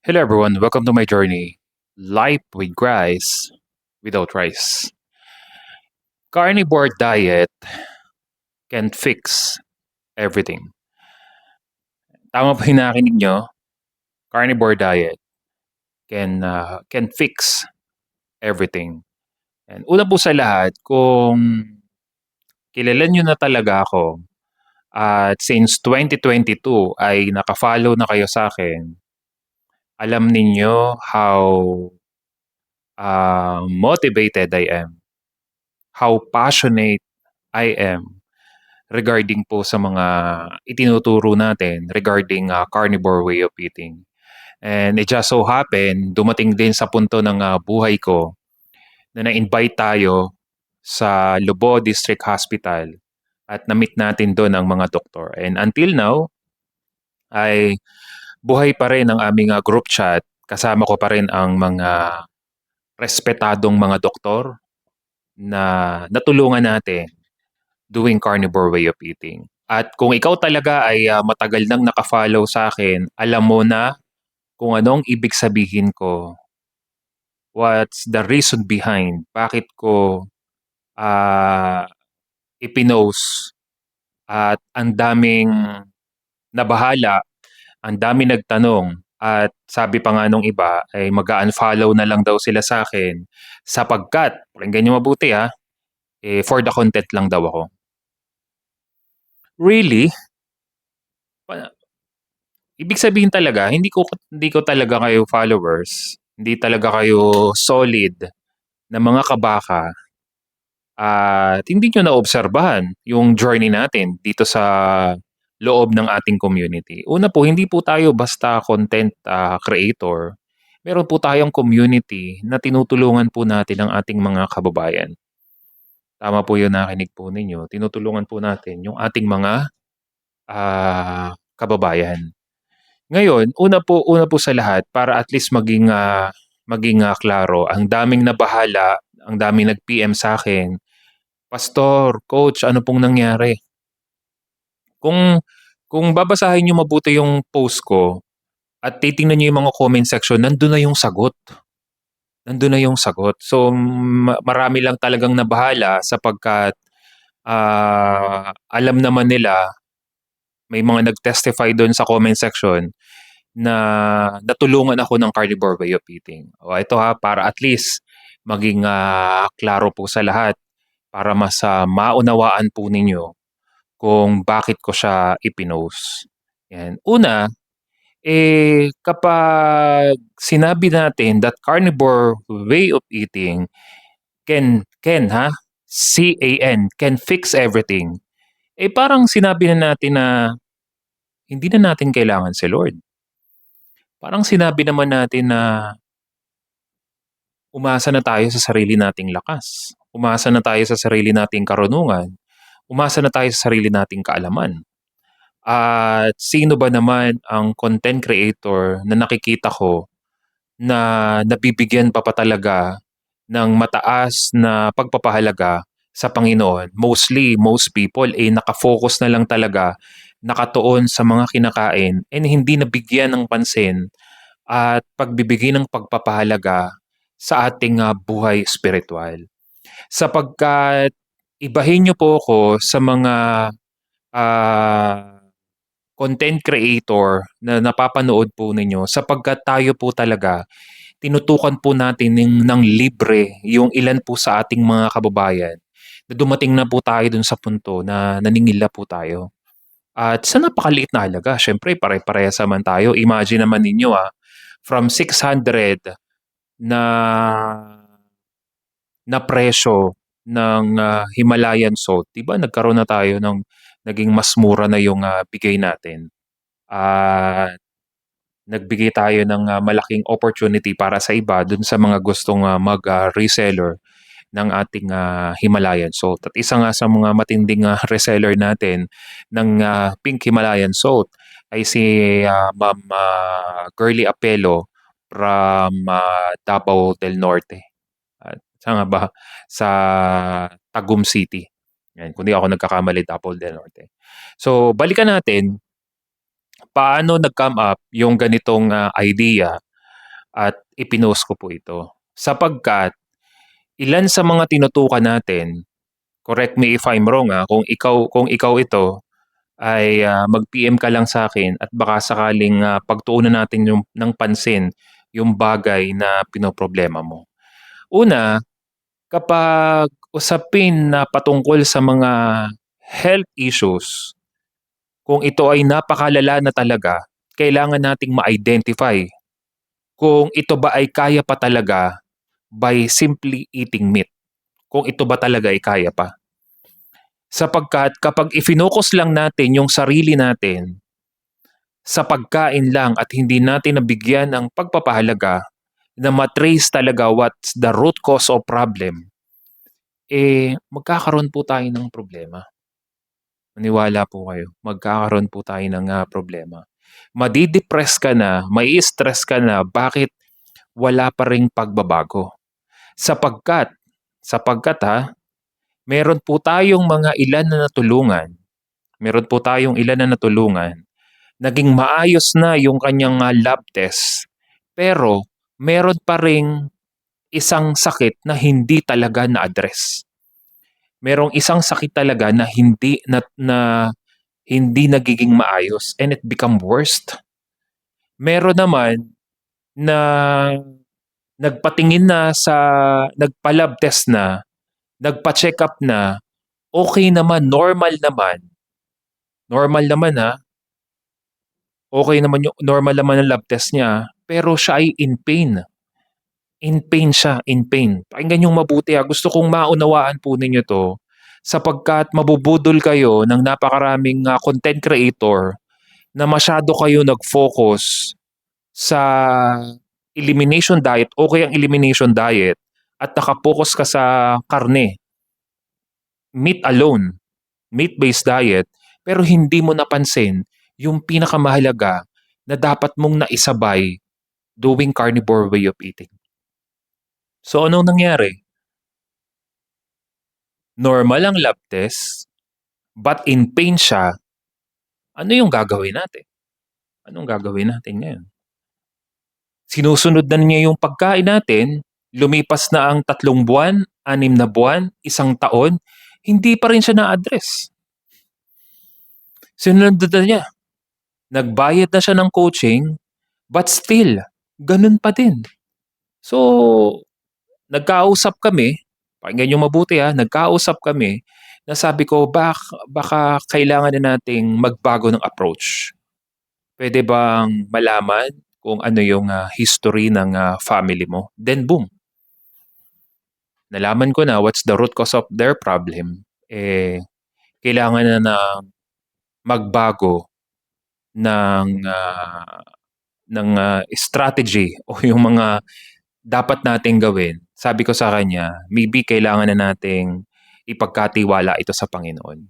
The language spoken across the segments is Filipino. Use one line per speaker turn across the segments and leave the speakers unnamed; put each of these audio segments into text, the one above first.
Hello everyone, welcome to my journey. Life with rice without rice. Carnivore diet can fix everything. Tama po yung nakinig nyo, carnivore diet can fix everything. And una po sa lahat, kung kilala nyo na talaga ako at since 2022 ay nakafollow na kayo sa akin, alam ninyo how motivated I am, how passionate I am regarding po sa mga itinuturo natin regarding carnivore way of eating. And it just so happened, dumating din sa punto ng buhay ko na na-invite tayo sa Lobo District Hospital at na-meet natin doon ang mga doktor. And until now, ay buhay pa rin ang aming group chat. Kasama ko pa rin ang mga respetadong mga doktor na natulungan natin doing carnivore way of eating. At kung ikaw talaga ay matagal nang nakafollow sa akin, alam mo na kung anong ibig sabihin ko. What's the reason behind bakit ko ah, ipinost at ang daming nabahala, ang daming nagtanong at sabi pa nga nung iba ay mag-unfollow na lang daw sila sa akin sapagkat, pakinggan nyo mabuti for the content lang daw ako. Really? Ibig sabihin talaga, hindi ko talaga kayo followers, hindi talaga kayo solid na mga kabaka at hindi niyo naobserbahan yung journey natin dito sa loob ng ating community. Una po, hindi po tayo basta content creator. Meron po tayong community na tinutulungan po natin ang ating mga kababayan. Tama po yun nakinig po ninyo. Tinutulungan po natin yung ating mga kababayan. Ngayon, una po sa lahat para at least maging klaro, ang daming nabahala, ang daming nag-PM sa akin, "Pastor, coach, ano pong nangyari?" Kung kung babasahin niyo mabuti yung post ko at titingnan niyo yung mga comment section, nandun na yung sagot. Nandun na yung sagot. So, marami lang talagang nabahala sapagkat alam naman nila, may mga nag-testify dun sa comment section na natulungan ako ng carnivore way of eating. O ito para at least maging klaro po sa lahat para mas maunawaan po ninyo kung bakit ko siya ipinost. Yan. Una, kapag sinabi natin that carnivore way of eating can fix everything. Parang sinabi na natin na hindi na natin kailangan si Lord. Parang sinabi naman natin na umasa na tayo sa sarili nating lakas. Umasa na tayo sa sarili nating karunungan. Umasa na tayo sa sarili nating kaalaman. At sino ba naman ang content creator na nakikita ko na nabibigyan pa talaga ng mataas na pagpapahalaga sa Panginoon? Mostly, most people nakafocus na lang talaga, nakatuon sa mga kinakain and hindi nabigyan ng pansin at pagbibigay ng pagpapahalaga sa ating buhay spiritual. Sapagkat ibahin niyo po ako sa mga content creator na napapanood po ninyo sapagkat tayo po talaga tinutukan po natin ng libre yung ilan po sa ating mga kababayan na dumating na po tayo dun sa punto na naningila po tayo. At sa napakaliit na halaga, syempre pare-parehas naman tayo. Imagine naman ninyo from 600 na na presyo ng Himalayan salt, 'di ba nagkaroon na tayo ng naging mas mura na yung bigay natin. At nagbigay tayo ng malaking opportunity para sa iba dun sa mga gustong mag-reseller ng ating Himalayan salt. At isa nga sa mga matinding reseller natin ng pink Himalayan salt ay si Ma'am Girly Apelo from Davao del Norte. At saan nga ba? Sa Tagum City. Yan, kung di ako nagkakamali, Davao del Norte. So, balikan natin paano nag-come up yung ganitong idea at ipinost ko po ito. Sapagkat ilan sa mga tinutukan natin, correct me if I'm wrong kung ikaw ito ay mag-PM ka lang sa akin at baka sakaling pagtuunan natin ng pansin yung bagay na pinoproblema mo. Una, kapag usapin na patungkol sa mga health issues, kung ito ay napakalala na talaga, kailangan nating ma-identify kung ito ba ay kaya pa talaga by simply eating meat. Kung ito ba talaga ay kaya pa. Sapagkat kapag ifinokus lang natin yung sarili natin sa pagkain lang at hindi natin nabigyan ng pagpapahalaga na matrace talaga what's the root cause of problem, magkakaroon po tayo ng problema. Maniwala po kayo, magkakaroon po tayo ng problema. Madidepress ka na, mai-stress ka na, bakit wala pa ring pagbabago? Sapagkat meron po tayong mga ilan na natulungan, naging maayos na yung kanyang lab test, pero meron pa ring isang sakit na hindi talaga na-address. Merong isang sakit talaga na hindi nagiging maayos and it become worst. Meron naman na nagpa-lab test na, nagpa-check up na, okay naman, normal naman okay naman yung normal naman ang lab test niya, pero siya ay in pain. In pain siya, in pain. Pakinggan niyong mabuti gusto kong maunawaan po ninyo 'to, sapagkat mabubudol kayo ng napakaraming content creator na masyado kayo nag-focus sa elimination diet, okay ang elimination diet at naka-focus ka sa karne, meat alone, meat-based diet, pero hindi mo napansin yung pinakamahalaga na dapat mong naisabay doing carnivore way of eating. So anong nangyari? Normal ang lab test, but in pain siya. Ano yung gagawin natin? Anong gagawin natin ngayon? Sinusunod na niya yung pagkain natin, lumipas na ang 3 buwan, 6 na buwan, 1 taon, hindi pa rin siya na-address. Sinunod na niya. Nagbayad na siya ng coaching, but still, ganun pa din. So, nagkausap kami, pakinggan niyo mabuti nagkausap kami na sabi ko baka kailangan na nating magbago ng approach. Pwede bang malaman kung ano yung history ng family mo? Then boom, nalaman ko na what's the root cause of their problem. Kailangan na magbago ng strategy o yung mga dapat nating gawin. Sabi ko sa kanya, maybe kailangan na nating ipagkatiwala ito sa Panginoon.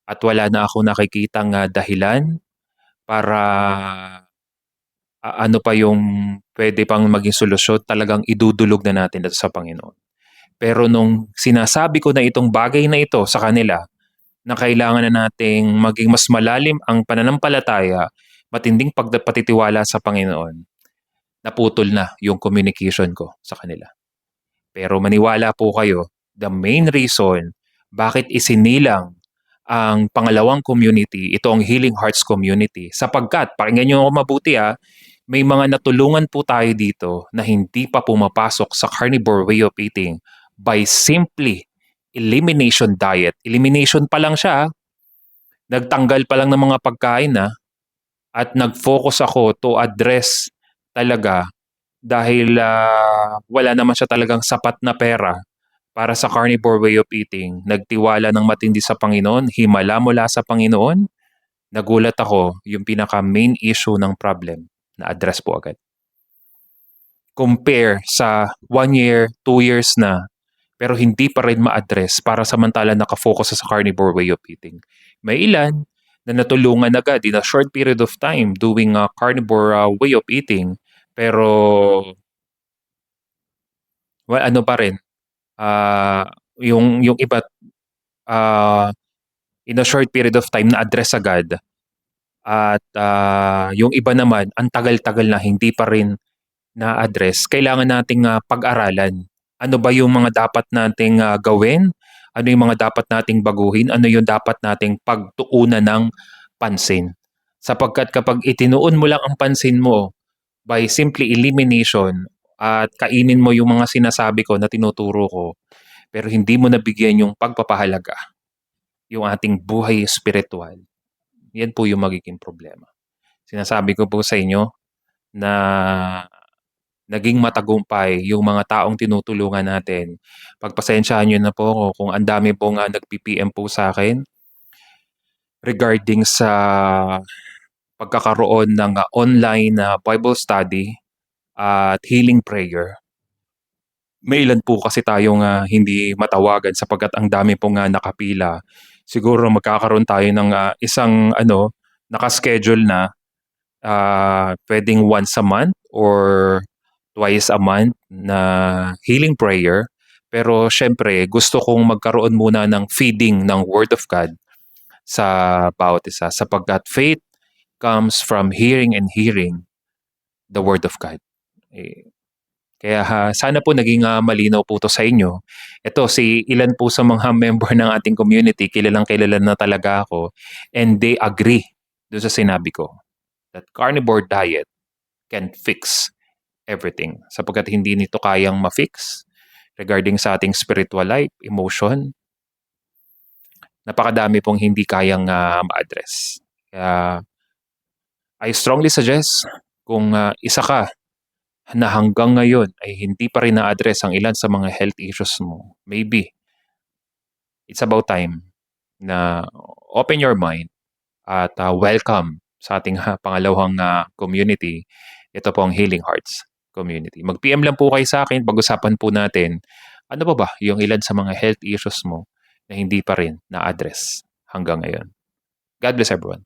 At wala na ako nakikitang dahilan para ano pa yung pwede pang maging solusyon, talagang idudulog na natin ito sa Panginoon. Pero nung sinasabi ko na itong bagay na ito sa kanila, na kailangan na nating maging mas malalim ang pananampalataya, matinding patitiwala sa Panginoon, naputol na yung communication ko sa kanila. Pero maniwala po kayo, the main reason bakit isinilang ang pangalawang community, ito ang Healing Hearts Community, sapagkat, pakinggan nyo ako mabuti may mga natulungan po tayo dito na hindi pa pumapasok sa carnivore way of eating by simply elimination diet. Elimination pa lang siya, nagtanggal pa lang ng mga pagkain at nag-focus ako to address talaga dahil wala naman siya talagang sapat na pera para sa carnivore way of eating. Nagtiwala ng matindi sa Panginoon, himala mula sa Panginoon, nagulat ako yung pinaka-main issue ng problem na address po agad. Compare sa 1 year, 2 years na, pero hindi pa rin ma-address para samantala nakafocus sa carnivore way of eating. May ilan na natulungan agad in a short period of time doing a carnivore way of eating, pero ano pa rin, yung iba in a short period of time na address agad at yung iba naman ang tagal-tagal na hindi pa rin na-address, kailangan nating pag-aralan. Ano ba yung mga dapat nating gawin? Ano yung mga dapat nating baguhin? Ano yung dapat nating pagtuunan ng pansin? Sapagkat kapag itinuon mo lang ang pansin mo by simply elimination at kainin mo yung mga sinasabi ko na tinuturo ko, pero hindi mo nabigyan yung pagpapahalaga, yung ating buhay espiritual, yan po yung magiging problema. Sinasabi ko po sa inyo na naging matagumpay yung mga taong tinutulungan natin. Pagpasensyahan niyo na po ako kung ang dami pong nagpi-PM po sa akin regarding sa pagkakaroon ng online Bible study at healing prayer. May ilan po kasi tayong hindi matawagan sapagkat ang dami pong nakapila. Siguro magkakaroon tayo ng isang naka-schedule na puwedeng once a month or twice a month na healing prayer. Pero siyempre gusto kong magkaroon muna ng feeding ng Word of God sa bawat isa sapagkat faith comes from hearing and hearing the Word of God. Kaya sana po naging malinaw po 'to sa inyo. Ito si ilan po sa mga member ng ating community kilalang-kilala na talaga ako and they agree do'n sa sinabi ko that carnivore diet can fix everything sapagkat hindi nito kayang ma-fix regarding sa ating spiritual life, emotion. Napakadami pong hindi kayang ma-address. Kaya I strongly suggest kung isa ka na hanggang ngayon ay hindi pa rin na-address ang ilan sa mga health issues mo, maybe it's about time na open your mind at welcome sa ating pangalawang community. Ito po ang Healing Hearts community. Mag-PM lang po kayo sa akin, pag-usapan po natin ano ba yung ilan sa mga health issues mo na hindi pa rin na-address hanggang ngayon. God bless everyone.